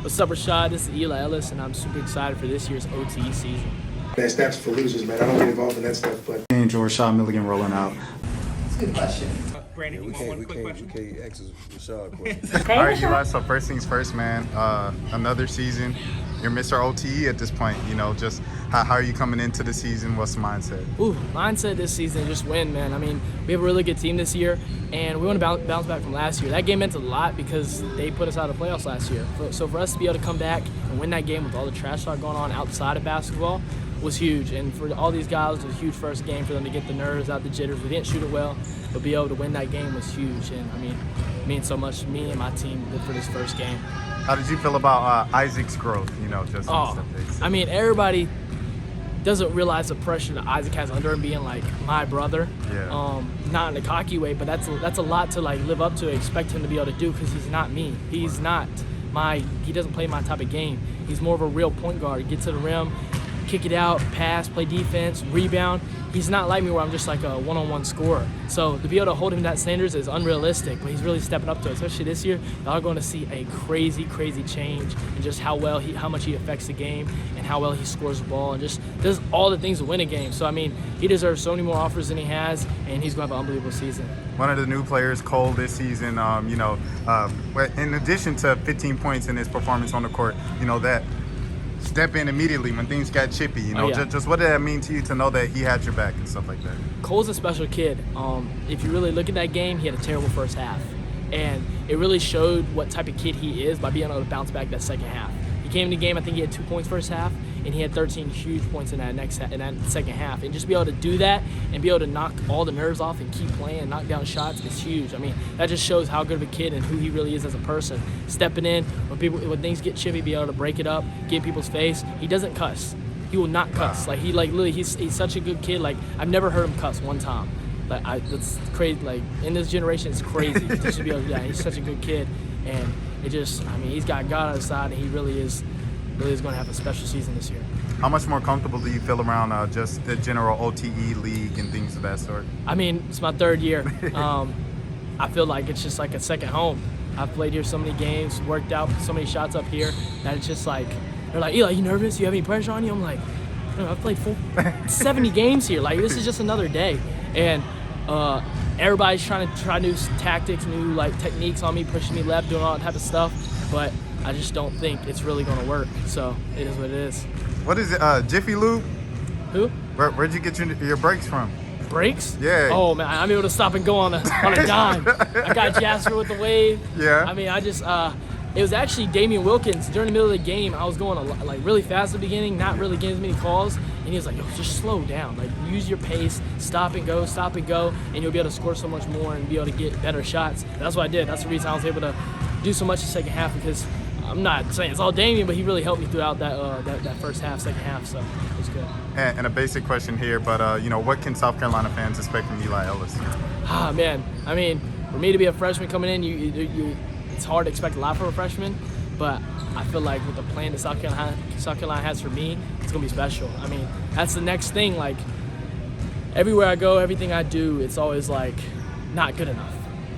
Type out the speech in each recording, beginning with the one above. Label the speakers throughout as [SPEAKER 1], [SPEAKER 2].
[SPEAKER 1] What's up, Rashad? This is Eli Ellis, and I'm super excited for this year's OTE season.
[SPEAKER 2] Man, stats for losers, man. I don't get involved in that stuff, but
[SPEAKER 3] Angel Rashad Milligan rolling out.
[SPEAKER 4] That's a good question.
[SPEAKER 5] Brandon,
[SPEAKER 6] we can't ask Rashad questions.
[SPEAKER 3] All right, Eli, so first things first, man. Another season. You're Mr. OTE at this point. You know, just how are you coming into the season? What's the mindset?
[SPEAKER 1] Mindset this season is just win, man. I mean, we have a really good team this year, and we want to bounce back from last year. That game meant a lot because they put us out of the playoffs last year. So for us to be able to come back and win that game with all the trash talk going on outside of basketball was huge. And for all these guys, it was a huge first game for them to get the nerves out, the jitters. We didn't shoot it well, but be able to win that game was huge. And, I mean, it means so much to me and my team for this first game.
[SPEAKER 3] How did you feel about Isaac's growth, you know, just
[SPEAKER 1] I mean, everybody doesn't realize the pressure that Isaac has under him being, like, my brother.
[SPEAKER 3] Yeah.
[SPEAKER 1] Not in a cocky way, but that's a lot to, like, live up to, expect him to be able to do because he's not me. He's not he doesn't play my type of game. He's more of a real point guard. Get to the rim, kick it out, pass, play defense, rebound. He's not like me where I'm just like a one-on-one scorer. So to be able to hold him to that standards is unrealistic, but he's really stepping up to it. Especially this year, y'all are going to see a crazy, crazy change in just how much he affects the game and how well he scores the ball and just does all the things to win a game. So, I mean, he deserves so many more offers than he has, and he's going to have an unbelievable season.
[SPEAKER 3] One of the new players, Cole, this season, in addition to 15 points in his performance on the court, you know, that step in immediately when things got chippy, you know. Just what did that mean to you to know that he had your back and stuff like that?
[SPEAKER 1] Cole's a special kid. If you really look at that game, he had a terrible first half, and it really showed what type of kid he is by being able to bounce back that second half. He came in the game, I think he had 2 points first half, and he had 13 huge points in that second half. And just be able to do that and be able to knock all the nerves off and keep playing, knock down shots is huge. I mean, that just shows how good of a kid and who he really is as a person. Stepping in when things get chippy, be able to break it up, get in people's face. He doesn't cuss. He will not cuss. Like literally, he's such a good kid. Like, I've never heard him cuss one time. That's crazy. Like, in this generation, it's crazy. Just to be able to, he's such a good kid, and he's got God on his side, and he really is going to have a special season this year.
[SPEAKER 3] How much more comfortable do you feel around just the general OTE league and things of that sort?
[SPEAKER 1] I mean, it's my third year. I feel like it's just like a second home. I've played here so many games, worked out so many shots up here that it's just like, they're like, Eli, you nervous? You have any pressure on you? I'm like, no, I've played 70 games here. Like, this is just another day. And everybody's trying to try new tactics, new like techniques on me, pushing me left, doing all that type of stuff. But I just don't think it's really going to work. So it is what it is.
[SPEAKER 3] What is it? Jiffy Lube?
[SPEAKER 1] Who?
[SPEAKER 3] Where'd you get your breaks from?
[SPEAKER 1] Breaks?
[SPEAKER 3] Yeah.
[SPEAKER 1] Oh, man, I'm able to stop and go on a dime. I got Jasper with the wave.
[SPEAKER 3] Yeah.
[SPEAKER 1] I mean, it was actually Damian Wilkins. During the middle of the game, I was going really fast at the beginning, not really getting as many calls. And he was like, yo, just slow down. Like, use your pace, stop and go, and you'll be able to score so much more and be able to get better shots. That's what I did. That's the reason I was able to do so much in the second half, because I'm not saying it's all Damian, but he really helped me throughout that first half, second half, so it was good.
[SPEAKER 3] And a basic question here, but what can South Carolina fans expect from Eli Ellis?
[SPEAKER 1] Man, I mean, for me to be a freshman coming in, it's hard to expect a lot from a freshman, but I feel like with the plan that South Carolina has for me, it's gonna be special. I mean, that's the next thing. Like, everywhere I go, everything I do, it's always like not good enough.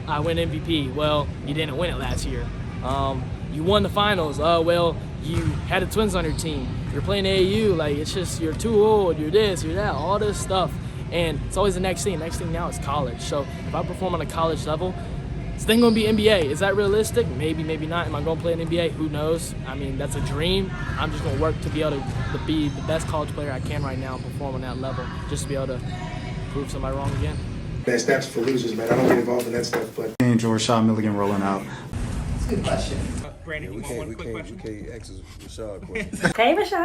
[SPEAKER 1] I win MVP. Well, you didn't win it last year. You won the finals. Well, you had the Twins on your team. You're playing AAU. Like, it's just, you're too old. You're this, you're that, all this stuff. And it's always the next thing. The next thing now is college. So if I perform on a college level, it's then going to be NBA. Is that realistic? Maybe, maybe not. Am I going to play in NBA? Who knows? I mean, that's a dream. I'm just going to work to be able to be the best college player I can right now and perform on that level, just to be able to prove somebody wrong again.
[SPEAKER 2] man, stats for losers, man. I don't get involved in that stuff, but
[SPEAKER 3] Angel Rashad Milligan rolling out.
[SPEAKER 4] That's a good question.
[SPEAKER 5] Brandon,
[SPEAKER 6] We can't ask Rashad questions.
[SPEAKER 4] Hey, Rashad.